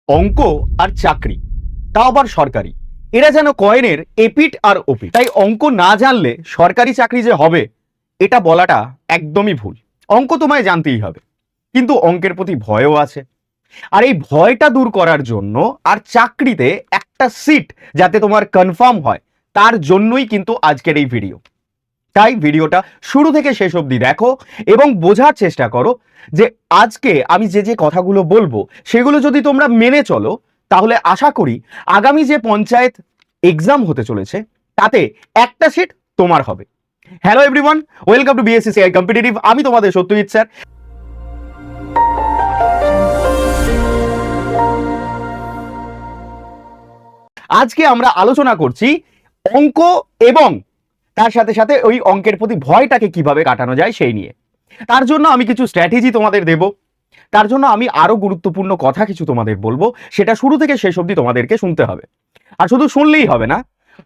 অঙ্ক আর চাকরি, তাও আবার সরকারি, এরা যেন কয়েনের এপিঠ আর ওপিঠ। তাই অঙ্ক না জানলে সরকারি চাকরি যে হবে এটা বলাটা একদমই ভুল। অঙ্ক তোমায় জানতেই হবে, কিন্তু অঙ্কের প্রতি ভয়ও আছে। আর এই ভয়টা দূর করার জন্য আর চাকরিতে একটা সিট যাতে তোমার কনফার্ম হয়, তার জন্যই কিন্তু আজকের এই ভিডিও। তাই ভিডিওটা শুরু থেকে শেষ অবধি দেখো এবং বোঝার চেষ্টা করো যে আজকে আমি যে যে কথাগুলো বলবো সেগুলো যদি তোমরা মেনে চলো, তাহলে আশা করি আগামী যে পঞ্চায়েত এক্সাম হতে চলেছে তাতে একটা সিট তোমার হবে। Hello everyone, welcome to BSCCI competitive. আমি তোমাদের সত্যজিৎ স্যার। আজকে আমরা আলোচনা করছি অঙ্ক এবং তার সাথে সাথে ওই অঙ্কের প্রতি ভয়টাকে কিভাবে কাটানো যায় সেই নিয়ে। তার জন্য আমি কিছু স্ট্র্যাটেজি তোমাদের দেব, তার জন্য আমি আরো গুরুত্বপূর্ণ কথা কিছু তোমাদের বলবো, সেটা শুরু থেকে শেষ অবধি তোমাদেরকে শুনতে হবে। আর শুধু শুনলেই হবে না,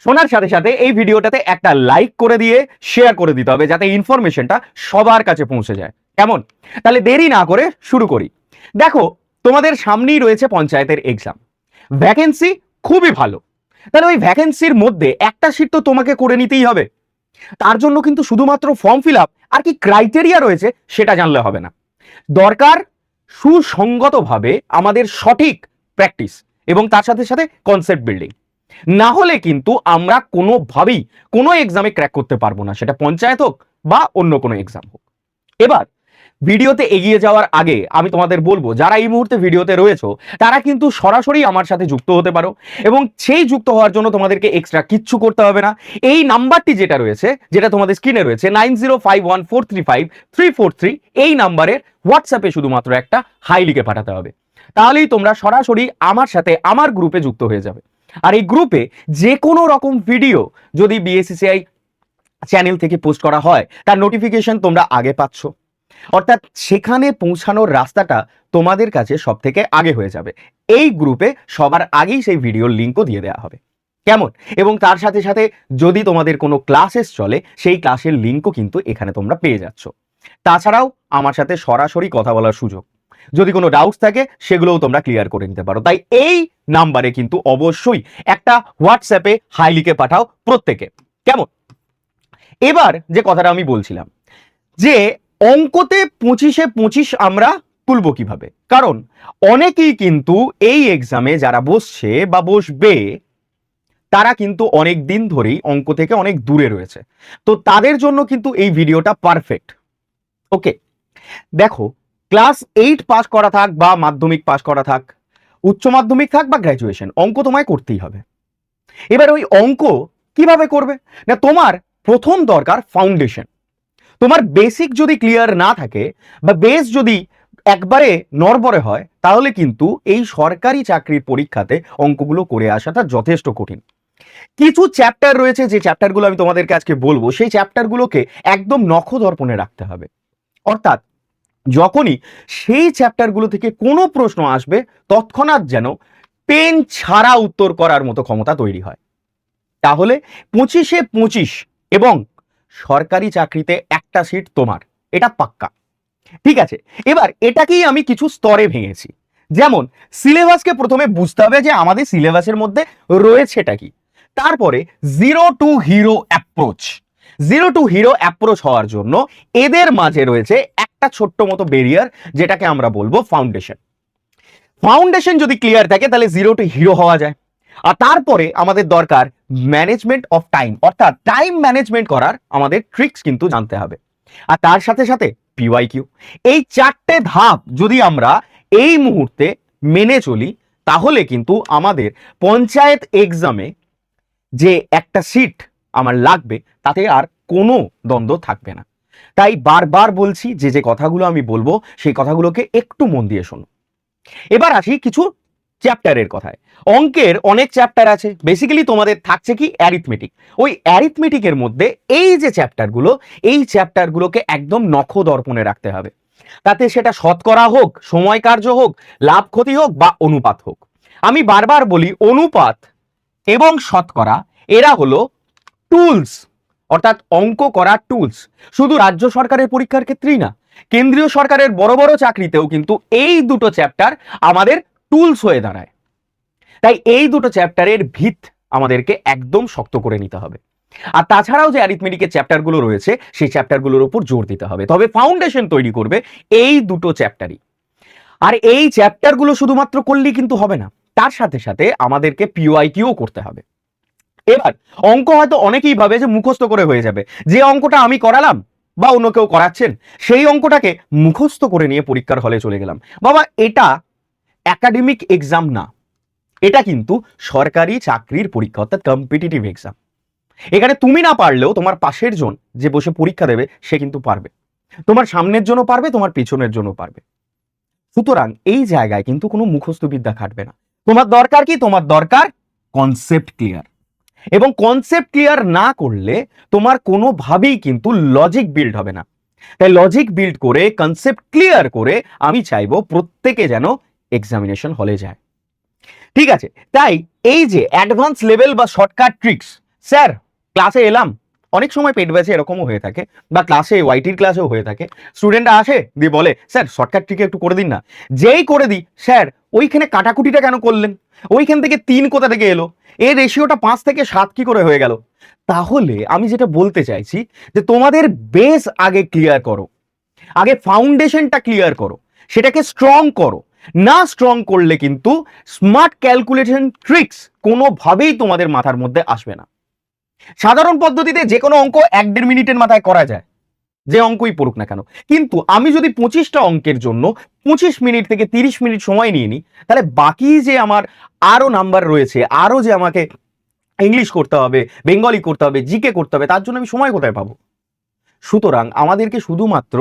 শোনার সাথে সাথে এই ভিডিওটাতে একটা লাইক করে দিয়ে শেয়ার করে দিতে হবে যাতে ইনফরমেশনটা সবার কাছে পৌঁছে যায়। কেমন? তাহলে দেরি না করে শুরু করি। দেখো, তোমাদের সামনেই রয়েছে পঞ্চায়েতের এক্সাম, ভ্যাকেন্সি খুবই ভালো। তাহলে ওই ভ্যাকেন্সির মধ্যে একটা সিট তো তোমাকে করে নিতেই হবে। তার জন্য কিন্তু শুধুমাত্র ফর্ম ফিল আপ আর কি ক্রাইটেরিয়া রয়েছে সেটা জানলে হবে না, দরকার সুসংগতভাবে আমাদের সঠিক প্র্যাকটিস এবং তার সাথে সাথে কনসেপ্ট বিল্ডিং। না হলে কিন্তু আমরা কোনোভাবেই কোনো এক্সামে ক্র্যাক করতে পারবো না, সেটা পঞ্চায়েত হোক বা অন্য কোনো এক্সাম হোক। এবার ভিডিওতে এগিয়ে যাওয়ার আগে আমি তোমাদের বলবো, যারা এই মুহূর্তে ভিডিওতে রয়েছো তারা কিন্তু সরাসরি আমার সাথে যুক্ত হতে পারো, এবং সেই যুক্ত হওয়ার জন্য তোমাদেরকে এক্সট্রা কিচ্ছু করতে হবে না। এই নাম্বারটি যেটা রয়েছে, যেটা তোমাদের স্ক্রিনে রয়েছে 9051435343, এই নাম্বারের হোয়াটসঅ্যাপে শুধুমাত্র একটা হাই লিখে পাঠাতে হবে। তাহলেই তোমরা সরাসরি আমার সাথে আমার গ্রুপে যুক্ত হয়ে যাবে। আর এই গ্রুপে যে কোনো রকম ভিডিও যদি বিএসসিসিআই চ্যানেল থেকে পোস্ট করা হয় তার নোটিফিকেশন তোমরা আগে পাচ্ছ, অর্থাৎ সেখানে পৌঁছানোর রাস্তাটা তোমাদের কাছে সব থেকে আগে হয়ে যাবে। এই গ্রুপে সবার আগেই সেই ভিডিওর লিঙ্কও দিয়ে দেওয়া হবে। কেমন? এবং তার সাথে সাথে যদি তোমাদের কোনো ক্লাসেস চলে সেই ক্লাসের লিঙ্কও কিন্তু এখানে তোমরা পেয়ে যাচ্ছ। তাছাড়াও আমার সাথে সরাসরি কথা বলার সুযোগ, যদি কোনো ডাউটস থাকে সেগুলোও তোমরা ক্লিয়ার করে নিতে পারো। তাই এই নাম্বারে কিন্তু অবশ্যই একটা হোয়াটসঅ্যাপে হাই লিখে পাঠাও প্রত্যেকে। কেমন? এবার যে কথাটা আমি বলছিলাম যে অঙ্কতে 25-এ 25 আমরা তুলবো কিভাবে, কারণ অনেকেই কিন্তু এই এক্সামে যারা বসছে বা বসবে তারা কিন্তু অনেক দিন ধরেই অঙ্ক থেকে অনেক দূরে রয়েছে। তো তাদের জন্য কিন্তু এই ভিডিওটা পারফেক্ট। ওকে, দেখো, ক্লাস 8 পাস করা থাক বা মাধ্যমিক পাস করা থাক, উচ্চ মাধ্যমিক থাক বা গ্র্যাজুয়েশন, অঙ্ক তোমায় করতেই হবে। এবার ওই অঙ্ক কিভাবে করবে না, তোমার প্রথম দরকার ফাউন্ডেশন। তোমার বেসিক যদি ক্লিয়ার না থাকে বা বেস যদি একবারে নড়বড়ে হয়, তাহলে কিন্তু এই সরকারি চাকরির পরীক্ষাতে অঙ্কগুলো করে আসাটা যথেষ্ট কঠিন। কিছু চ্যাপ্টার রয়েছে, যে চ্যাপ্টারগুলো আমি তোমাদেরকে আজকে বলবো, সেই চ্যাপ্টারগুলোকে একদম নখদর্পণে রাখতে হবে। অর্থাৎ যখনই সেই চ্যাপ্টারগুলো থেকে কোনো প্রশ্ন আসবে তৎক্ষণাৎ যেন পেন ছাড়া উত্তর করার মতো ক্ষমতা তৈরি হয়। তাহলে 25-এ 25 এবং সরকারি চাকরিতে একটা সিট তোমার, এটা পাক্কা। ঠিক আছে, এবার এটাকেই আমি কিছু স্তরে ভেঙেছি। যেমন সিলেবাসকে প্রথমে বুঝতে হবে যে আমাদের সিলেবাসের মধ্যে রয়েছেটা কি। তারপরে জিরো টু হিরো অ্যাপ্রোচ হওয়ার জন্য এদের মাঝে রয়েছে একটা ছোট্ট মতো ব্যারিয়ার, যেটাকে আমরা বলবো ফাউন্ডেশন। ফাউন্ডেশন যদি ক্লিয়ার থাকে তাহলে জিরো টু হিরো হওয়া যায়। আর তারপরে আমাদের দরকার ম্যানেজমেন্ট অফ টাইম, অর্থাৎ টাইম ম্যানেজমেন্ট করার আমাদের ট্রিক্স কিন্তু জানতে হবে। আর তার সাথে সাথে পিওয়াইকিউ। এই চারটে ধাপ যদি আমরা এই মুহূর্তে মেনে চলি, তাহলে কিন্তু আমাদের পঞ্চায়েত এক্সামে যে একটা সিট আমার লাগবে তাতে আর কোনো দ্বন্দ্ব থাকবে না। তাই বারবার বলছি, যে যে কথাগুলো আমি বলবো সেই কথাগুলোকে একটু মন দিয়ে শোনো। এবার আসি কিছু চ্যাপ্টারের কথায়। অঙ্কের অনেক চ্যাপ্টার আছে, বেসিক্যালি তোমাদের থাকছে কি অ্যারিথমেটিক। ওই অ্যারিথমেটিকের মধ্যে এই যে চ্যাপ্টারগুলো, এই চ্যাপ্টারগুলোকে একদম নখদর্পণে রাখতে হবে। তাতে সেটা শতকরা হোক, সময় কার্য হোক, লাভ ক্ষতি হোক বা অনুপাত হোক। আমি বারবার বলি, অনুপাত এবং শতকরা এরা হলো টুলস, অর্থাৎ অঙ্ক করার টুলস। শুধু রাজ্য সরকারের পরীক্ষার ক্ষেত্রেই না, কেন্দ্রীয় সরকারের বড় বড় চাকরিতেও কিন্তু এই দুটো চ্যাপ্টার আমাদের টুলস হয়ে দাঁড়ায়। তাই এই দুটো চ্যাপ্টারের ভিত আমাদেরকে একদম শক্ত করে নিতে হবে। আর তাছাড়াও যে অ্যারিথমেটিকের চ্যাপ্টারগুলো রয়েছে সেই চ্যাপ্টারগুলোর উপর জোর দিতে হবে। তবে ফাউন্ডেশন তৈরি করবে এই দুটো চ্যাপ্টারই। আর এই চ্যাপ্টারগুলো শুধুমাত্র করলেই কিন্তু হবে না, তার সাথে সাথে আমাদেরকে পিওআইকিউ করতে হবে। এবার অঙ্ক হয়তো অনেকেই ভাবে যে মুখস্থ করে হয়ে যাবে, যে অঙ্কটা আমি করালাম বা অন্য কেউ করাচ্ছেন সেই অঙ্কটাকে মুখস্থ করে নিয়ে পরীক্ষার হলে চলে গেলাম। বাবা, এটা একাডেমিক এক্সাম না, এটা কিন্তু সরকারি চাকরির পরীক্ষা, অর্থাৎ কম্পিটিটিভ এক্সাম। এখানে তুমি না পারলেও তোমার পাশের জন যে বসে পরীক্ষা দেবে সে কিন্তু পারবে, তোমার সামনের জন্য পারবে, তোমার পেছনের জন্য পারবে। সুতরাং এই জায়গায় কিন্তু কোনো মুখস্থ বিদ্যা খাটবে না। তোমার দরকার কি? তোমার দরকার কনসেপ্ট ক্লিয়ার। এবং কনসেপ্ট ক্লিয়ার না করলে তোমার কোনোভাবেই কিন্তু লজিক বিল্ড হবে না। তাই লজিক বিল্ড করে, কনসেপ্ট ক্লিয়ার করে আমি চাইবো প্রত্যেকে যেন এক্সামিনেশন হলে যায়। ঠিক আছে, তাই এই যে অ্যাডভান্স লেভেল বা শর্টকাট ট্রিক্স, স্যার ক্লাসে এলাম, অনেক সময় পেট ব্যাচে এরকমও হয়ে থাকে, বা ক্লাসে ওয়াইটির ক্লাসেও হয়ে থাকে, স্টুডেন্টরা আসে দিয়ে বলে স্যার শর্টকাট ট্রিক একটু করে দিন না। যেই করে দিই, স্যার ওইখানে কাটাকুটিটা কেন করলেন, ওইখান থেকে 3 কোথা থেকে এলো, এর রেশিওটা 5 থেকে 7 কি করে হয়ে গেল? তাহলে আমি যেটা বলতে চাইছি যে তোমাদের বেস আগে ক্লিয়ার করো, আগে ফাউন্ডেশনটা ক্লিয়ার করো, সেটাকে স্ট্রং করো। না স্ট্রং করলে কিন্তু স্মার্ট ক্যালকুলেশন ট্রিক্স কোনোভাবেই তোমাদের মাথার মধ্যে আসবে না। সাধারণ পদ্ধতিতে যে কোনো অঙ্ক 1-1.5 মিনিটের মাথায় করা যায়, যে অঙ্কই পড়ুক না কেন। কিন্তু আমি যদি 25টা অঙ্কের জন্য 25 মিনিট থেকে 30 মিনিট সময় নিয়ে নিই, তাহলে বাকি যে আমার আরো নাম্বার রয়েছে, আরো যে আমাকে ইংলিশ করতে হবে, বেঙ্গলি করতে হবে, জিকে করতে হবে, তার জন্য আমি সময় কোথায় পাবো? সুতরাং আমাদেরকে শুধুমাত্র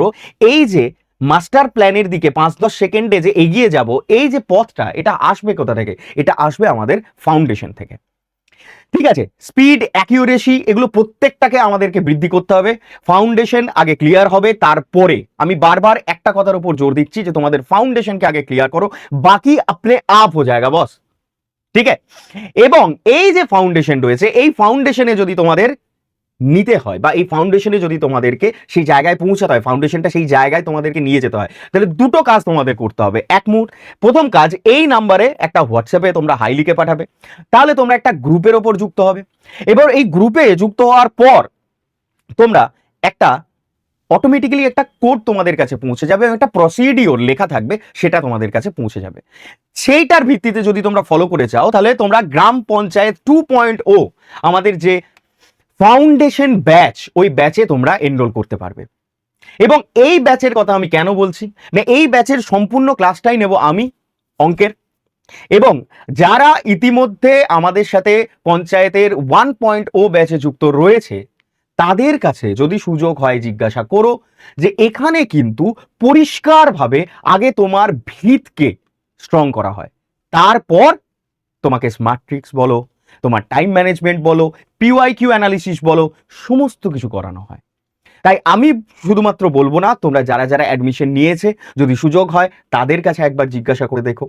এই যে মাস্টার প্ল্যানের দিকে 5-10 সেকেন্ডে যে এগিয়ে যাব, এই যে পথটা, এটা আসবে কোথা থেকে? এটা আসবে আমাদের ফাউন্ডেশন থেকে। ঠিক আছে, স্পিড, অ্যাকিউরেসি, এগুলো প্রত্যেকটাকে আমাদেরকে বৃদ্ধি করতে হবে। ফাউন্ডেশন আগে ক্লিয়ার হবে, তারপরে আমি বারবার একটা কথার উপর জোর দিচ্ছি যে তোমাদের ফাউন্ডেশনকে আগে ক্লিয়ার করো, বাকি আপনি আপ হো যায়গা বস। ঠিক আছে, এবং এই যে ফাউন্ডেশন রয়েছে, এই ফাউন্ডেশনে যদি তোমাদের নিতে হয় বা এই ফাউন্ডেশনে যদি তোমাদেরকে সেই জায়গায় পৌঁছাতে হয়, ফাউন্ডেশনটা সেই জায়গায় তোমাদেরকে নিয়ে যেতে হয়, তাহলে দুটো কাজ তোমাদের করতে হবে। প্রথম কাজ, এই নাম্বারে একটা হোয়াটসঅ্যাপে তোমরা হাই লিখে পাঠাবে, তাহলে তোমরা একটা গ্রুপের ওপর যুক্ত হবে। এবার এই গ্রুপে যুক্ত হওয়ার পর তোমরা একটা অটোমেটিক্যালি একটা কোড তোমাদের কাছে পৌঁছে যাবে, একটা প্রসিডিওর লেখা থাকবে, সেটা তোমাদের কাছে পৌঁছে যাবে। সেইটার ভিত্তিতে যদি তোমরা ফলো করে চাও, তাহলে তোমরা গ্রাম পঞ্চায়েত 2.0 আমাদের যে ফাউন্ডেশন ব্যাচ, ওই ব্যাচে তোমরা এনরোল করতে পারবে। এবং এই ব্যাচের কথা আমি কেন বলছি, না এই ব্যাচের সম্পূর্ণ ক্লাসটাই নেব আমি অঙ্কের। এবং যারা ইতিমধ্যে আমাদের সাথে পঞ্চায়েতের 1.0 ব্যাচে যুক্ত রয়েছে, তাদের কাছে যদি সুযোগ হয় জিজ্ঞাসা করো যে এখানে কিন্তু পরিষ্কারভাবে আগে তোমার ভিতকে স্ট্রং করা হয়, তারপর তোমাকে স্মার্ট ট্রিক্স বলো, তোমার টাইম ম্যানেজমেন্ট বলো, পিওআইকিউ অ্যানালিসিস বলো, সমস্ত কিছু করানো হয়। তাই আমি শুধুমাত্র বলবো না, তোমরা যারা যারা অ্যাডমিশন নিয়েছে, যদি সুযোগ হয় তাদের কাছে একবার জিজ্ঞাসা করে দেখো।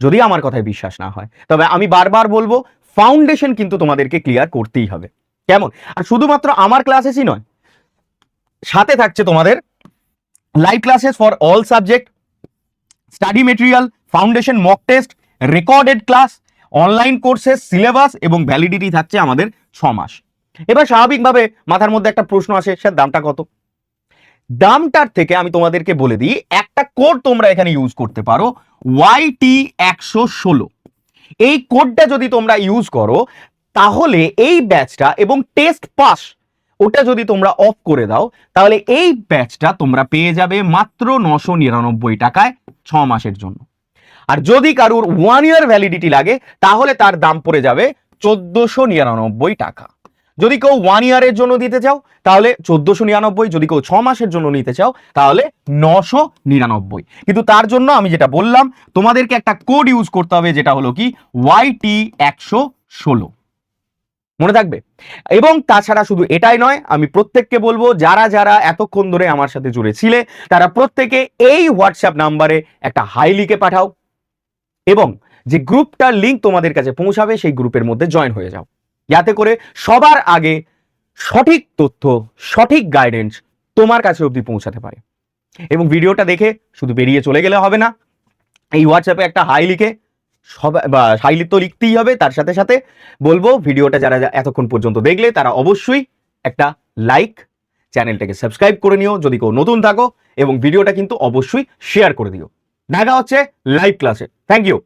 যদি আমার কথায় বিশ্বাস না হয়, তবে আমি বারবার বলবো ফাউন্ডেশন কিন্তু তোমাদেরকে ক্লিয়ার করতেই হবে। কেমন? আর শুধুমাত্র আমার ক্লাসেসই নয়, সাথে থাকছে তোমাদের live classes for all subject, study material, foundation mock test, recorded class, online courses, syllabus এবং ভ্যালিডিটি থাকছে আমাদের 6 মাস। এবার স্বাভাবিকভাবে মাথার মধ্যে একটা প্রশ্ন আসে, স্যার দামটা কত? দামটার থেকে আমি তোমাদেরকে বলে দিই, একটা কোড তোমরা এখানে ইউজ করতে পারো, YT116। এই কোডটা যদি তোমরা ইউজ করো, তাহলে এই ব্যাচটা এবং টেস্ট পাস ওটা যদি তোমরা অফ করে দাও, তাহলে এই ব্যাচটা তোমরা পেয়ে যাবে মাত্র 999 টাকায় 6 মাসের জন্য। আর যদি কারুর 1 ইয়ার ভ্যালিডিটি লাগে, তাহলে তার দাম পড়ে যাবে 1499 টাকা। যদি কেউ 1 ইয়ারের জন্য দিতে চাও তাহলে 1499, যদি কেউ 6 মাসের জন্য নিতে চাও তাহলে 999। কিন্তু তার জন্য আমি যেটা বললাম, তোমাদেরকে একটা কোড ইউজ করতে হবে, যেটা হলো কি YT116, মনে থাকবে। এবং তাছাড়া শুধু এটাই নয়, আমি প্রত্যেককে বলবো যারা যারা এতক্ষণ ধরে আমার সাথে জুড়ে ছিলে, তারা প্রত্যেকে এই হোয়াটসঅ্যাপ নাম্বারে একটা হাই লিখে পাঠাও, এবং যে গ্রুপটার লিঙ্ক তোমাদের কাছে পৌঁছাবে সেই গ্রুপের মধ্যে জয়েন হয়ে যাও, যাতে করে সবার আগে সঠিক তথ্য, সঠিক গাইডেন্স তোমার কাছে অবধি পৌঁছাতে পারে। এবং ভিডিওটা দেখে শুধু বেরিয়ে চলে গেলে হবে না, এই হোয়াটসঅ্যাপে একটা হাই লিখে সবাই বা হাইলি তো লিখতেই হবে, তার সাথে সাথে বলবো ভিডিওটা যারা এতক্ষণ পর্যন্ত দেখলে তারা অবশ্যই একটা লাইক, চ্যানেলটাকে সাবস্ক্রাইব করে নিও যদি কেউ নতুন থাকো, এবং ভিডিওটা কিন্তু অবশ্যই শেয়ার করে দিও। দেখা হচ্ছে লাইভ ক্লাসে। Thank you.